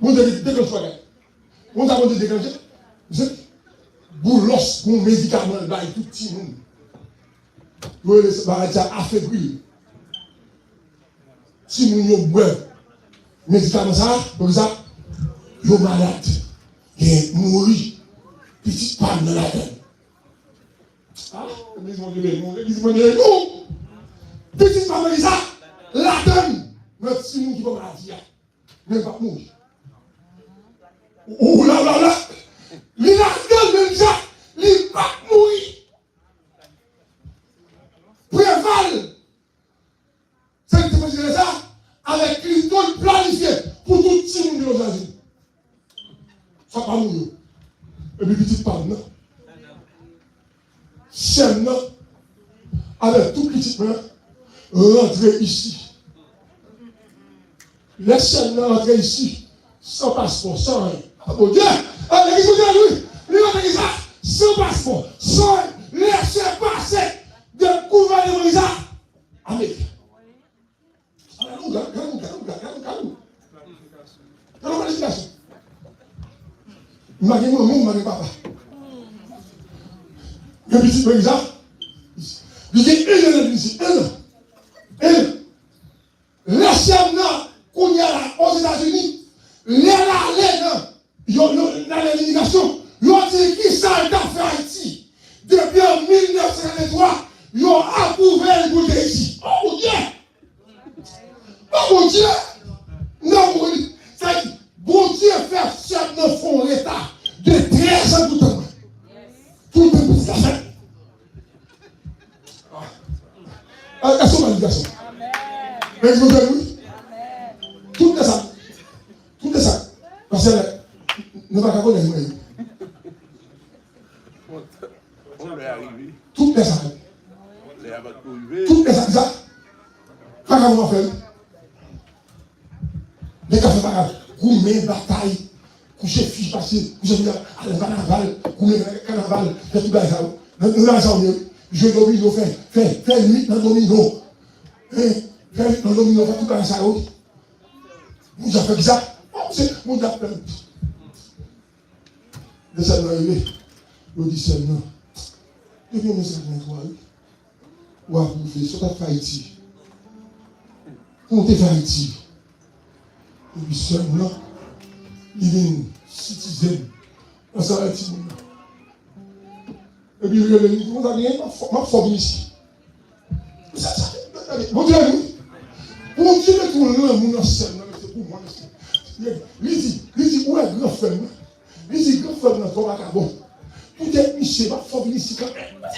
Mon Dieu, déclenche pas. On a dit déclencher. Boulos, mon médicament, là, tout petit monde. Vous voyez, ça affaibli. Si nous avons besoin de médicaments, comme ça, nous sommes malades. Et nous mourons. Petite panne dans la tête. Ah, l'église m'a dit non. Petite panne dans ça, la tête. Notre si nous qui va maladie. Même pas mourir. Oh là là là. Il a même ça. Il va mourir. Préval. C'est que tu ça avec une tonne planifiée pour tout le monde de l'Asie. Ça va mourir. Et puis petite panne, non? Chaîne, non? Avec tout petit main, rentrer ici. Les chaînes rentrer ici, sans passeport, sans rien. Ah mon Dieu! L'église de lui, lui rentre ça, sans passeport, sans rien. Laissez passer de gouvernement ça. Amen. Calme. Planification. Magné mon magné papa. Le petit peu ça. Il dit la chaîne qu'on y a là aux États-Unis, l'immigration, ils ont dit qui ça a fait Haïti. Depuis en 1953, ils ont approuvé le bout d'Haïti. Oh mon Dieu! Oh mon Dieu! Non, mon Dieu! Ça dit, bon Dieu fait chef de fond l'État de 13 ans tout le temps. Tout le temps, c'est ça. Est-ce que garçon? Mais je vous dis, tout est ça. Tout est ça. Parce que nous ne pouvons pas connaître. Tout est ça. Tout est ça. Pas qu'à vous faire. Les cafés pas grave. Coumer, bataille, coucher fiche passée, coucher à la carnaval, coumer carnaval, faire tout ça. Nous avons mieux. Je domino, fais nuit dans le domino. Fais dans le domino, fais tout ça. Vous avez fait ça. Vous avez fait. Le Seigneur est arrivé. Il dit Seigneur, depuis mes amis, ou à vous faire, soit à Haïti. On est Haïti. Et puis Seigneur, il est citizen. On s'en va Haïti. Et puis, on a rien, ma forme ici. Mon Dieu, mon Dieu, tout le monde, c'est pour moi. Il dit, où est grand frère? Il dit, grand frère, dans ton vagabond. Tout est miché, ma forme ici quand même. Mais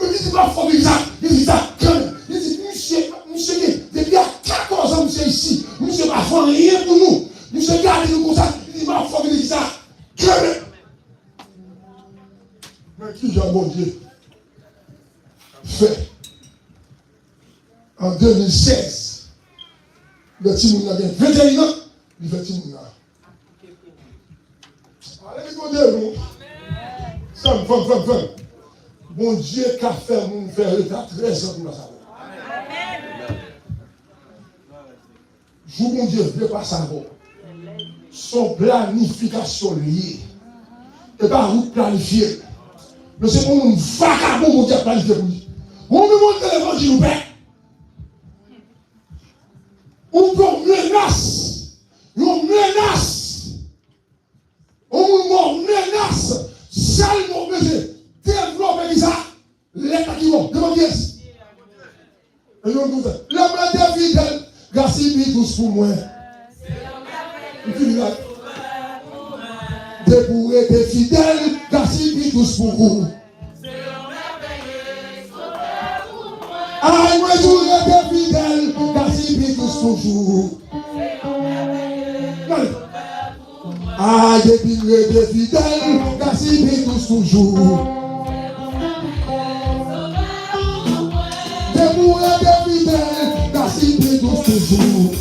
il dit, ma forme ici, il dit ça quand même. Il dit, monsieur, depuis à 14 ans, monsieur ici, monsieur va faire rien pour nous. Monsieur, gardez-nous comme ça. Il dit, ma forme ici, ça quand même. Mais qui j'ai mon Dieu fait en 2016, le Timoun a bien 21 ans, il fait Timoun. Allez, mon Dieu, nous. Ça me fait. Bon Dieu, qu'a fait mon faire l'état 13 ans pour la savoir. Joue mon Dieu, ne pas savoir. Son planification liée. Et pas vous planifier. Mais c'est pour nous vagabond mon Dieu planifié pour lui. On me montre l'évangile ou pas. On peut menace. On menace. Seulement besoin développer ça. L'État qui va. Demande yes. Et nous nous disons, l'homme est fidèle. Gaspille tous pour moi. Débourré des fidèles, gaspille tous pour vous. Aïe, moi, j'aurais des fidèles, gaspille tous pour vous. Aïe, débourré des fidèles, gaspille tous pour vous. Débourré des fidèles, gaspille tous pour vous.